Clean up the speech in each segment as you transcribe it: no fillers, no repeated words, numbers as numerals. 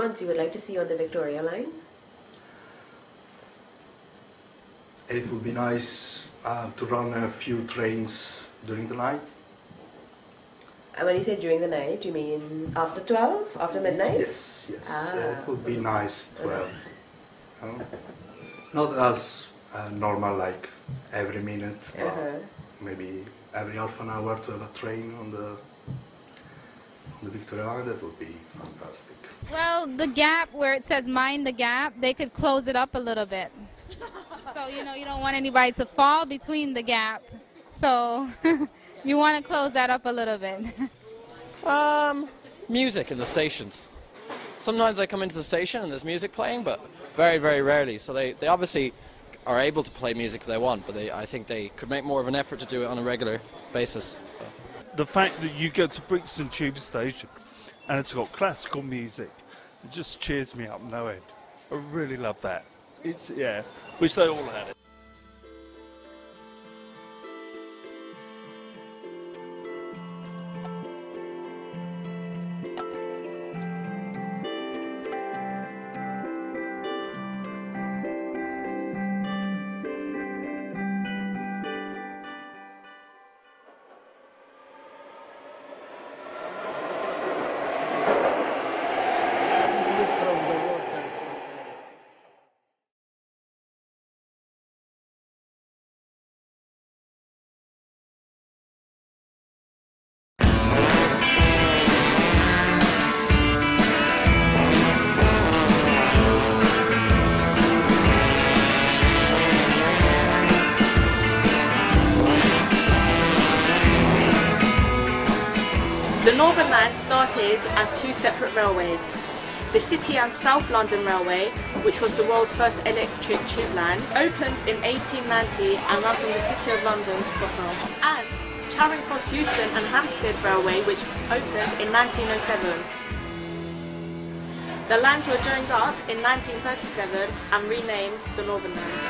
You would like to see on the Victoria line? It would be nice to run a few trains during the night. And when you say during the night, you mean after 12? After midnight? Yes, yes. It would be nice 12. Not as normal, like every minute, but maybe every half an hour to have a train on the Victoria line. That would be fantastic. Well, the gap where it says mind the gap, they could close it up a little bit. So, you know, you don't want anybody to fall between the gap. So you want to close that up a little bit. Music in the stations. Sometimes I come into the station and there's music playing, but very, very rarely. So they obviously are able to play music if they want, but I think they could make more of an effort to do it on a regular basis. So. The fact that you go to Brixton Tube Station and it's got classical music, it just cheers me up no end. I really love that. It's, yeah, wish they all had it. The Northern Line started as two separate railways. The City and South London Railway, which was the world's first electric tube line, opened in 1890 and ran from the City of London to Stockwell. And Charing Cross Euston and Hampstead Railway, which opened in 1907. The lines were joined up in 1937 and renamed the Northern Line.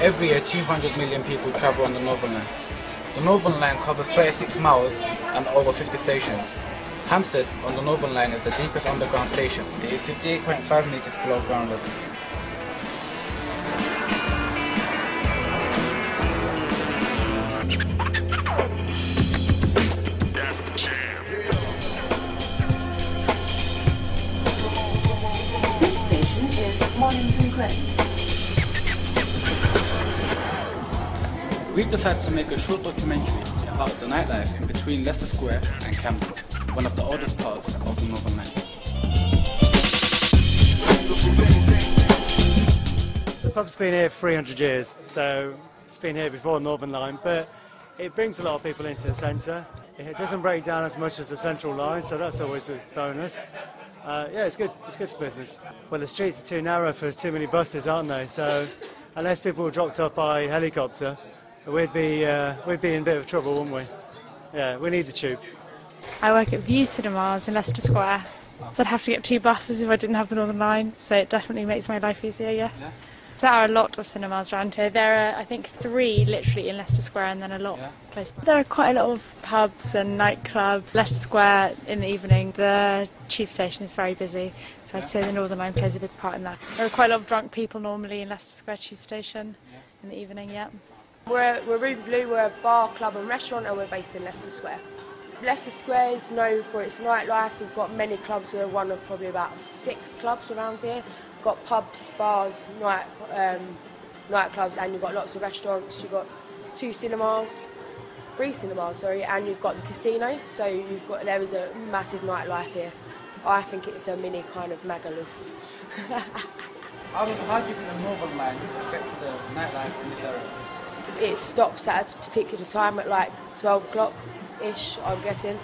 Every year 200 million people travel on the Northern Line. The Northern Line covers 36 miles and over 50 stations. Hampstead on the Northern Line is the deepest underground station. It is 58.5 metres below ground level. That's the jam. This station is Mornington Crest. We've decided to make a short documentary about the nightlife in between Leicester Square and Camden, one of the oldest parts of the Northern Line. The pub's been here for 300 years, so it's been here before the Northern Line, but it brings a lot of people into the centre. It doesn't break down as much as the Central Line, so that's always a bonus. Yeah, it's good for business. Well, the streets are too narrow for too many buses, aren't they? So unless people were dropped off by helicopter, we'd be in a bit of trouble, wouldn't we? Yeah, we need the tube. I work at View Cinemas in Leicester Square, so I'd have to get two buses if I didn't have the Northern Line, so it definitely makes my life easier, yes. Yeah. There are a lot of cinemas around here. There are, I think, 3 literally in Leicester Square and then a lot close by. There are quite a lot of pubs and nightclubs. Leicester Square in the evening, the tube station is very busy, so I'd say the Northern Line plays a big part in that. There are quite a lot of drunk people normally in Leicester Square tube station in the evening, yeah. We're Ruby Blue, we're a bar, club and restaurant, and we're based in Leicester Square. Leicester Square is known for its nightlife. We've got many clubs. We're one of probably about 6 clubs around here. We've got pubs, bars, nightclubs, and you've got lots of restaurants. You've got 3 cinemas, and you've got the casino. So there is a massive nightlife here. I think it's a mini kind of Magaluf. How do you think the Northern Line affects the nightlife in this area? It stops at a particular time at like 12 o'clock-ish, I'm guessing.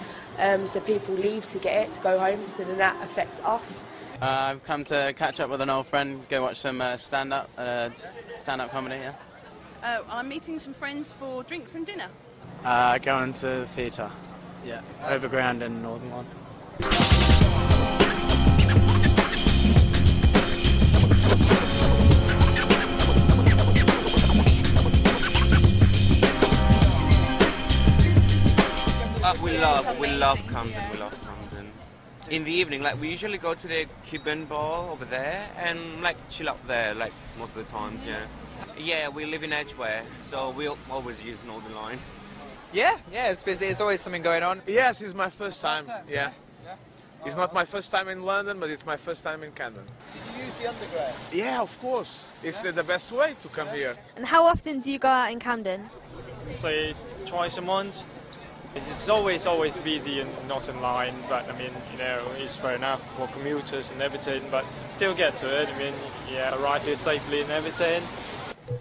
So people leave to get it, to go home, so then that affects us. I've come to catch up with an old friend, go watch some stand-up comedy, yeah. I'm meeting some friends for drinks and dinner. Going to the theatre, yeah, Overground and Northern Line. We love Camden, in the evening, like we usually go to the Cuban bar over there and like chill up there, like most of the times, yeah. Yeah, we live in Edgware, so we always use Northern Line. Yeah, it's busy. There's always something going on. Yes, it's my first time. Yeah. It's not my first time in London, but it's my first time in Camden. Did you use the underground? Yeah, of course. It's the best way to come here. And how often do you go out in Camden? Say twice a month. It's always busy in Northern Line, but I mean, you know, it's fair enough for commuters and everything, but still get to it. I mean, yeah, arrive here safely and everything.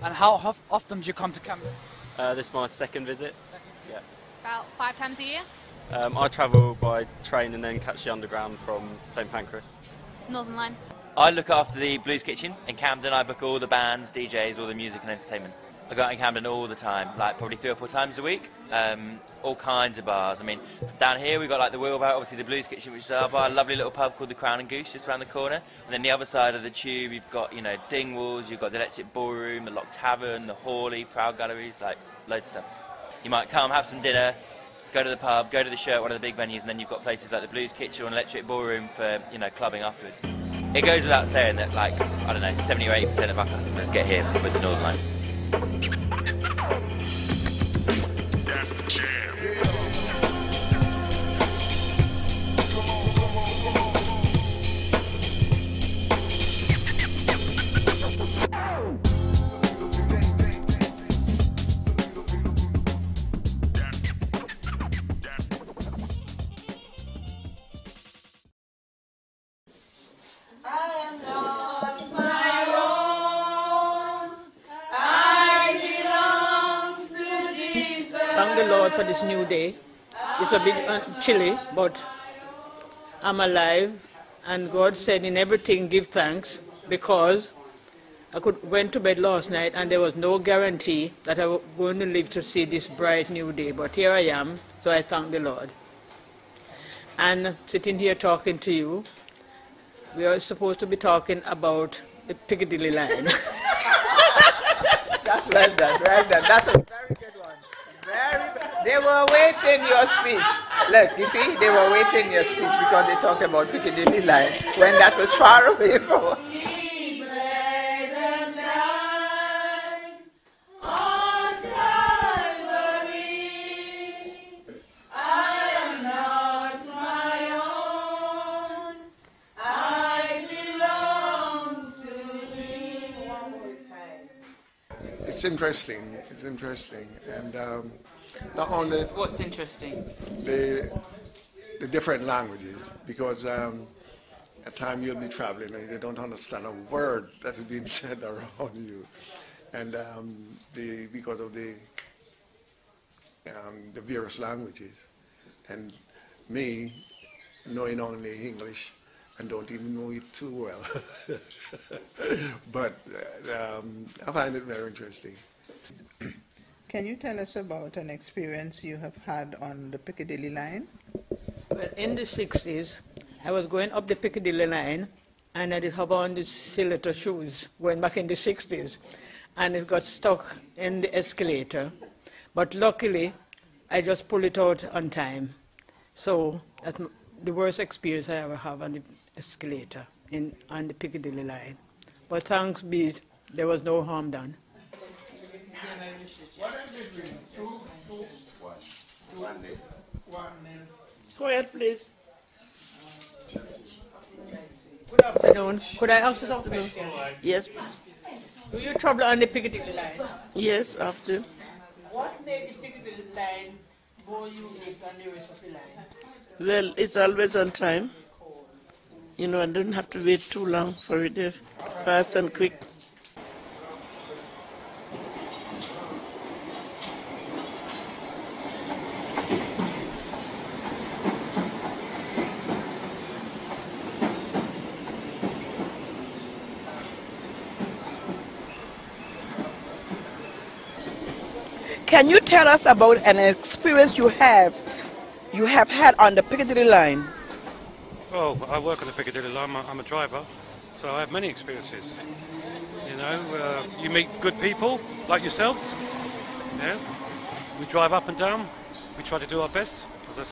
And how often do you come to Camden? This is my second visit. Yeah. About 5 times a year? I travel by train and then catch the underground from St Pancras. Northern Line. I look after the Blues Kitchen in Camden. I book all the bands, DJs, all the music and entertainment. I go out in Camden all the time, like probably 3 or 4 times a week. All kinds of bars. I mean, down here we've got like the Wheelbarrow, obviously the Blues Kitchen, which is our bar, a lovely little pub called the Crown and Goose just around the corner. And then the other side of the tube, you've got, you know, Dingwalls, you've got the Electric Ballroom, the Lock Tavern, the Hawley, Proud Galleries, like loads of stuff. You might come, have some dinner, go to the pub, go to the Shirt, one of the big venues, and then you've got places like the Blues Kitchen and Electric Ballroom for, you know, clubbing afterwards. It goes without saying that, like, I don't know, 70 or 80% of our customers get here with the Northern Line. That's the jam. Thank the Lord for this new day. It's a bit chilly, but I'm alive. And God said in everything give thanks, because I went to bed last night and there was no guarantee that I was going to live to see this bright new day. But here I am, so I thank the Lord. And sitting here talking to you, we are supposed to be talking about the Piccadilly line. That's well done, well done. That's a very good one. They were waiting your speech. Look, you see, they were waiting your speech because they talked about Piccadilly line when that was far away from. It's interesting. It's interesting, and not only what's interesting, the different languages, because at times you'll be traveling and you don't understand a word that is being said around you, and because of the various languages, and me knowing only English and don't even know it too well. But I find it very interesting. Can you tell us about an experience you have had on the Piccadilly line? Well, in the 60s, I was going up the Piccadilly line and I did have on these stiletto shoes going back in the 60s, and it got stuck in the escalator. But luckily, I just pulled it out on time. So that's the worst experience I ever have on the escalator on the Piccadilly line. But thanks be, there was no harm done. Go ahead, please. Good afternoon. Could I ask you something? Yes. Do you travel on the Piccadilly line? Yes, often. What made the Piccadilly line more unique than the rest of the line? Well, it's always on time. You know, I don't have to wait too long for it. They're fast and quick. Can you tell us about an experience you have had on the Piccadilly line? Well, I work on the Piccadilly line. I'm a driver, so I have many experiences. You know, you meet good people like yourselves. Yeah, we drive up and down. We try to do our best.